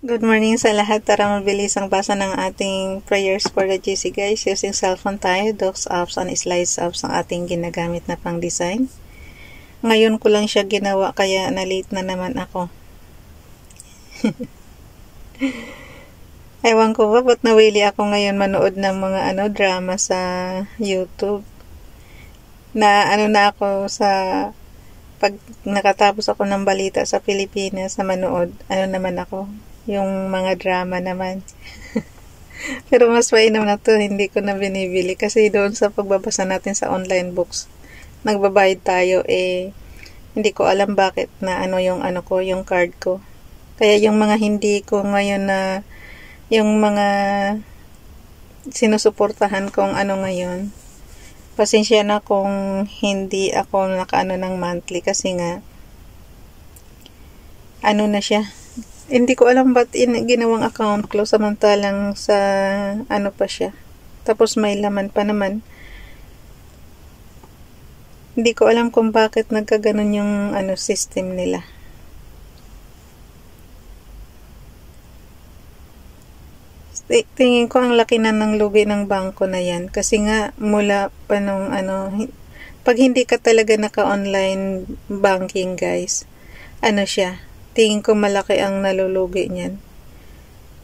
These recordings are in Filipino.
Good morning sa lahat. Tara mabilis ang basa ng ating prayers for the GC guys. Using cellphone tayo, docs apps and slides apps ang ating ginagamit na pang design. Ngayon ko lang siya ginawa kaya na-late na naman ako. Ewan ko ba, ba't nawili ako ngayon manood ng mga drama sa YouTube. Na ako sa pag nakatapos ako ng balita sa Pilipinas na manood, naman ako, yung mga drama naman. Pero mas mainam na to, hindi ko na binibili kasi doon sa pagbabasa natin sa online books, nagbabayad tayo, hindi ko alam bakit na yung card ko. Kaya yung mga hindi ko ngayon na, yung mga sinusuportahan kong ngayon, pasensya na kung hindi ako nakaano ng monthly kasi nga na siya. Hindi ko alam ba't ginawang account close samantalang sa pa siya. Tapos may laman pa naman. Hindi ko alam kung bakit nagkaganon yung system nila. Tingin ko ang laki na ng lugi ng bangko na yan. Kasi nga, mula pa nung pag hindi ka talaga naka-online banking guys, siya, tingin ko malaki ang nalulugi niyan.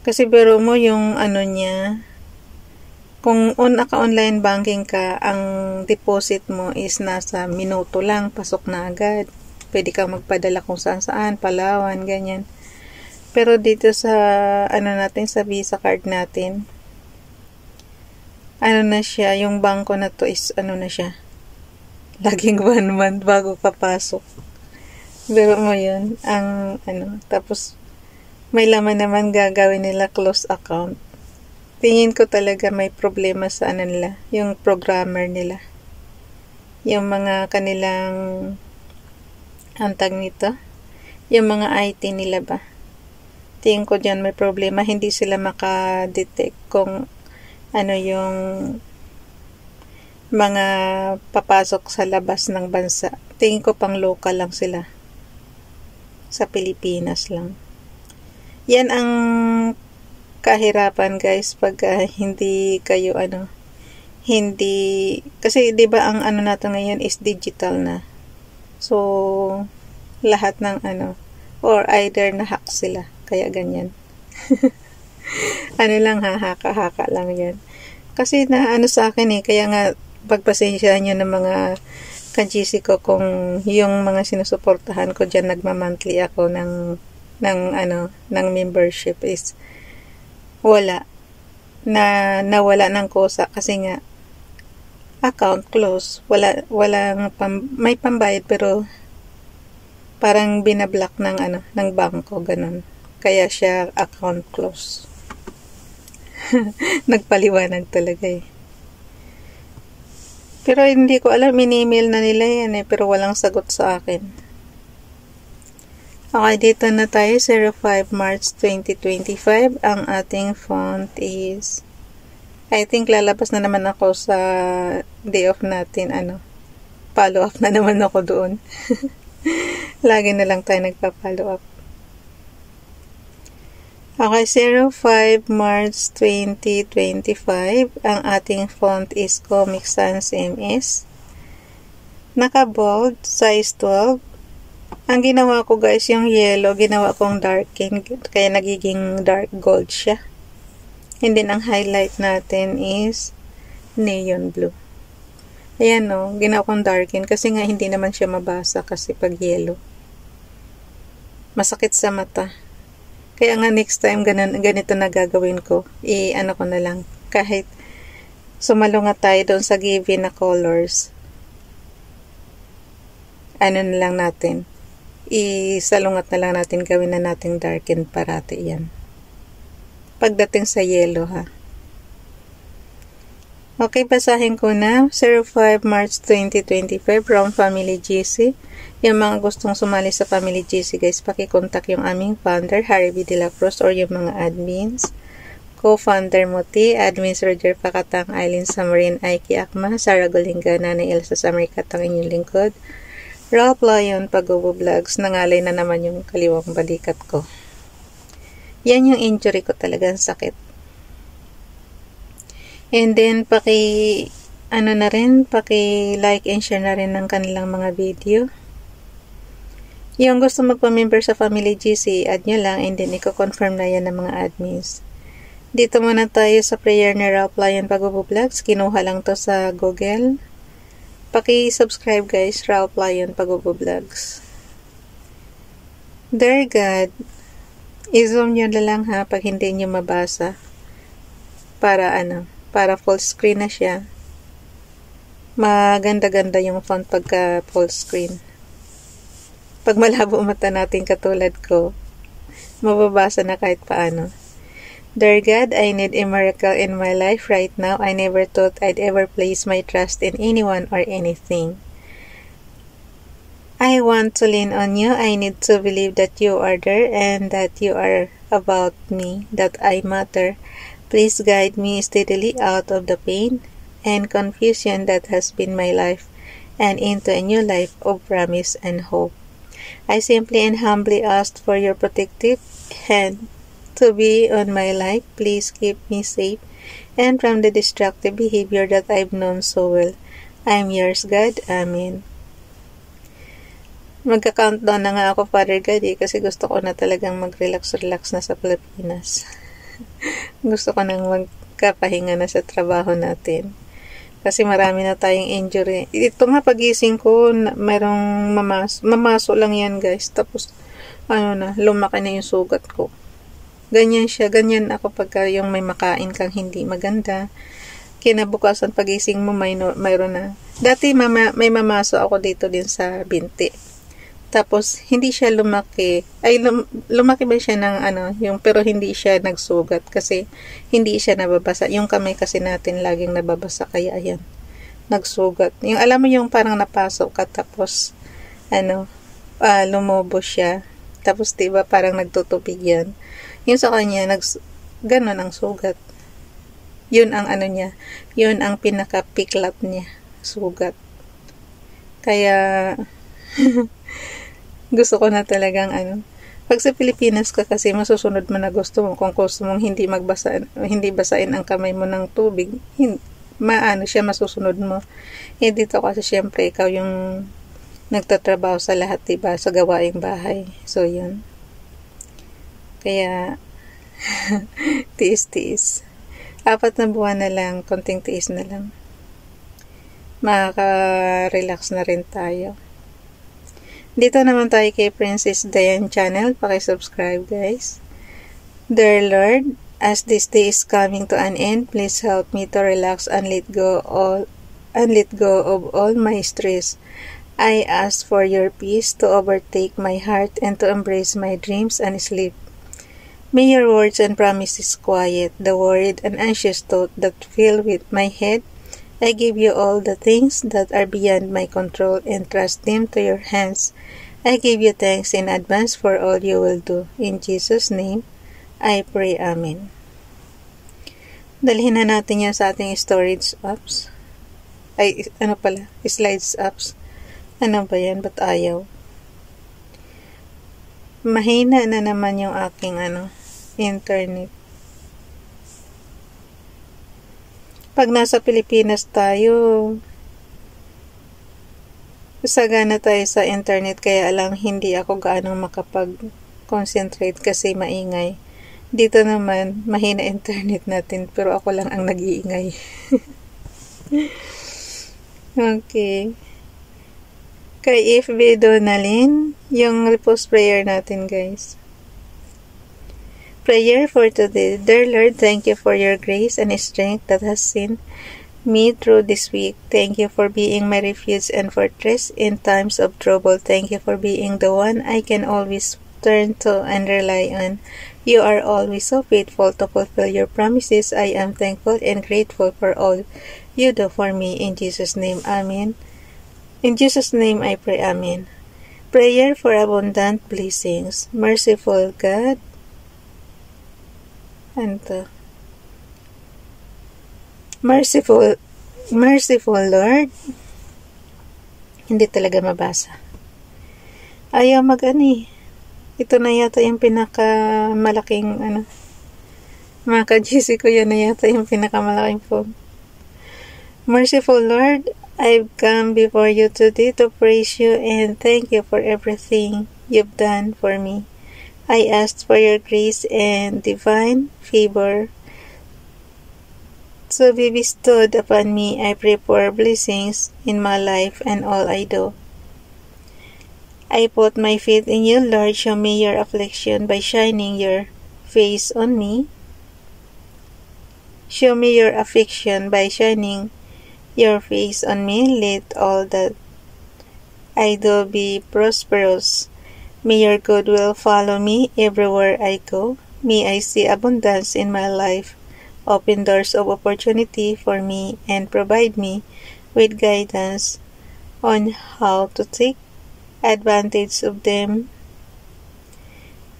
Kasi biro mo yung niya, kung naka-online banking ka, ang deposit mo is nasa minuto lang, pasok na agad. Pwede kang magpadala kung saan-saan, Palawan, ganyan. Pero dito sa natin sa Visa card natin, na siya, yung bangko na to is na siya, laging 1 month bago papasok. Pero mo yun, ang tapos may laman naman gagawin nila close account. Tingin ko talaga may problema sa nila, yung programmer nila, yung mga kanilang antag nito, yung mga IT nila ba. Tingin ko dyan may problema, hindi sila makadetect kung yung mga papasok sa labas ng bansa. Tingin ko pang local lang sila, sa Pilipinas lang. Yan ang kahirapan guys pag hindi kayo hindi, kasi 'di ba ang nato ngayon is digital na. So lahat ng or either na-hack sila. Kaya ganyan. Lang haka lang yan. Kasi na sa akin kaya nga pagpasensyahan nyo ng mga ka-GC ko kung yung mga sinusuportahan ko dyan nagma-monthly ako ng membership is wala. Nawala ng kosa kasi nga account close. May pambayad pero parang binablock ng bangko, ganun. Kaya siya account close. Nagpaliwanag talaga Pero hindi ko alam, in-email na nila yan pero walang sagot sa akin. Okay, dito na tayo, 05 March 2025. Ang ating font is, I think lalabas na naman ako sa day off natin, follow up na naman ako doon. Lagi na lang tayo nagpa-follow up. Okay, 05 March 2025. Ang ating font is Comic Sans MS. Naka-bold, size 12. Ang ginawa ko guys, yung yellow, ginawa kong darken, kaya nagiging dark gold siya. And then, ang highlight natin is neon blue. Ayan ginawa kong darken kasi nga hindi naman siya mabasa kasi pag yellow. Masakit sa mata. Kaya nga next time ganito na gagawin ko. Ko na lang. Kahit sumalungat tayo doon sa given na colors. Na lang natin. Isalungat na lang natin, gawin na natin darken parati yan. Pagdating sa yellow ha. Okay, basahin ko na. 05 March 2025 from Family GC. Yung mga gustong sumali sa Family GC guys, pakikontak yung aming founder, Harry B. De La Cruz, or yung mga admins. Co-founder Muti, admins Roger Pakatang, Eileen Samarin, Aiki Akma, Sarah Golinga, Nanay Elsa Samarikatang, inyong lingkod. Ralph Lion, Pagobo Vlogs, nangalay na naman yung kaliwang balikat ko. Yan yung injury ko, talagang sakit. And then, paki-like and share na rin ng kanilang mga video. Yung gusto magpa-member sa Family GC, add nyo lang, and then i-confirm na yan ng mga admins. Dito muna tayo sa prayer ni Ralph Lion Pagbo-Vlogs. Kinuha lang to sa Google. Paki-subscribe guys, Ralph Lion Pagbo-Vlogs. Dear God, i-zoom nyo na lang ha pag hindi nyo mabasa. Para full screen na siya. Maganda-ganda yung font pagka full screen. Pag malabo mata natin katulad ko, mababasa na kahit paano. Dear God, I need a miracle in my life right now. I never thought I'd ever place my trust in anyone or anything. I want to lean on you. I need to believe that you are there and that you are about me, that I matter. Please guide me steadily out of the pain and confusion that has been my life and into a new life of promise and hope. I simply and humbly ask for your protective hand to be on my life. Please keep me safe and from the destructive behavior that I've known so well. I'm yours, God. Amen. Magka-countdown na nga ako, Father God, kasi gusto ko na talagang mag-relax na sa Pilipinas. Gusto ko nang magkapahinga na sa trabaho natin. Kasi marami na tayong injury. Ito nga pagising ko, mayroong mamaso lang yan guys. Tapos, lumaki na yung sugat ko. Ganyan siya. Ganyan ako pagka yung may makain kang hindi maganda. Kinabukasan pagising mo, mayroon na. Dati may mamaso ako dito din sa binti. Tapos, hindi siya lumaki. Lumaki ba siya ng pero hindi siya nagsugat kasi hindi siya nababasa. Yung kamay kasi natin laging nababasa. Kaya ayan, nagsugat. Yung alam mo yung parang napasok ka tapos, lumobo siya. Tapos, diba, parang nagtutubig yan. Yung sa kanya, ganon ang sugat. Yun ang niya. Yun ang pinaka-piklat niya. Sugat. Kaya, gusto ko na talagang Pag sa Pilipinas ka kasi, masusunod mo na gusto mo. Kung gusto mong hindi basain ang kamay mo ng tubig, siya masusunod mo. Dito kasi syempre, ikaw yung nagtatrabaho sa lahat, diba? Sa gawaing bahay. So, yun. Kaya, tiis-tiis. 4 na buwan na lang, konting tiis na lang. Makaka-relax na rin tayo. Dito naman tayo kay Princess Diane Channel. Paki-subscribe guys. Dear Lord, as this day is coming to an end, please help me to relax and let go of all my stress. I ask for your peace to overtake my heart and to embrace my dreams and sleep. May your words and promises quiet the worried and anxious thought that fill with my head. I give you all the things that are beyond my control and trust them to your hands. I give you thanks in advance for all you will do. In Jesus' name, I pray. Amen. Dalhin na natin yan sa ating storage apps. Slides apps. Ano ba yan? Ba't ayaw? Mahina na naman yung aking internet. Pag nasa Pilipinas tayo, sagana tayo sa internet, kaya lang hindi ako gaano makapag-concentrate kasi maingay. Dito naman, mahina internet natin, pero ako lang ang nag-iingay. Okay. Kay FB Donalyn, yung repost prayer natin guys. Prayer for today. Dear Lord, thank you for your grace and strength that has seen me through this week. Thank you for being my refuge and fortress in times of trouble. Thank you for being the one I can always turn to and rely on. You are always so faithful to fulfill your promises. I am thankful and grateful for all you do for me. In Jesus' name, Amen. In Jesus' name I pray, Amen. Prayer for abundant blessings. Merciful God, Merciful Lord. Hindi talaga mabasa. Ayaw Ito na yata yung pinakamalaking, mga ka-GC ko, yan na yata yung pinakamalaking phone. Merciful Lord, I've come before you today to praise you and thank you for everything you've done for me. I ask for your grace and divine favor to be bestowed upon me. I pray for blessings in my life and all I do. I put my faith in you, Lord. Show me your affliction by shining your face on me. Show me your affliction by shining your face on me. Let all that I do be prosperous. May your goodwill follow me everywhere I go. May I see abundance in my life. Open doors of opportunity for me and provide me with guidance on how to take advantage of them.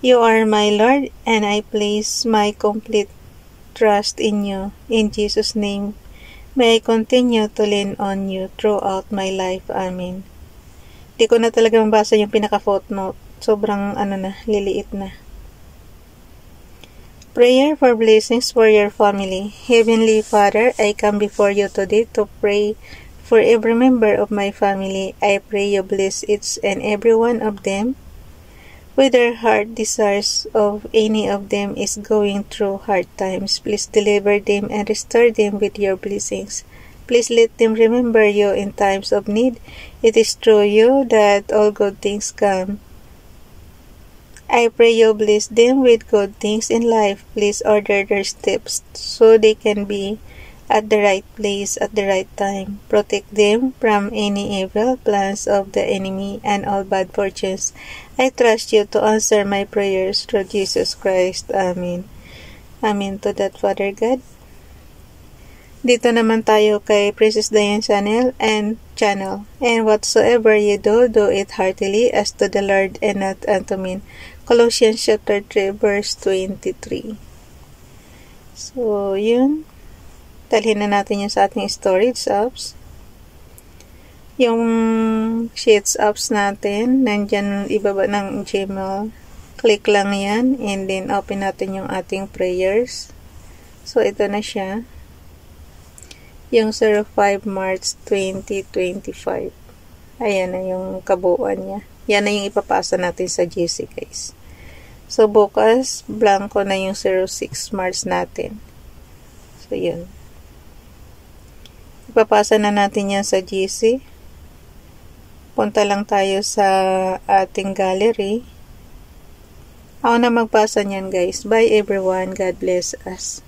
You are my Lord, and I place my complete trust in you. In Jesus' name, may I continue to lean on you throughout my life. Amen. Di ko na talaga mabasa yung pinaka-footnote. Sobrang liliit na. Prayer for blessings for your family. Heavenly Father, I come before you today to pray for every member of my family. I pray you bless each and every one of them. Whether heart desires of any of them is going through hard times, please deliver them and restore them with your blessings. Please let them remember you in times of need. It is through you that all good things come. I pray you bless them with good things in life. Please order their steps so they can be at the right place at the right time. Protect them from any evil plans of the enemy and all bad fortunes. I trust you to answer my prayers through Jesus Christ. Amen. Amen to that, Father God. Dito naman tayo kay Princess Diane channel. And whatsoever you do, do it heartily as to the Lord and not unto men. Colossians chapter 3 verse 23. So, yun. Dalhin na natin yung sa ating storage apps. Yung sheets apps natin, nandyan ibaba ng Gmail. Click lang yan, and then open natin yung ating prayers. So, ito na siya. Yung 05 March 2025. Ayan na yung kabuuan niya. Yan na yung ipapasa natin sa GC, guys. So, bukas, blanco na yung 06 March natin. So, yun. Ipapasa na natin yan sa GC. Punta lang tayo sa ating gallery. Ako na magpasa niyan, guys. Bye, everyone. God bless us.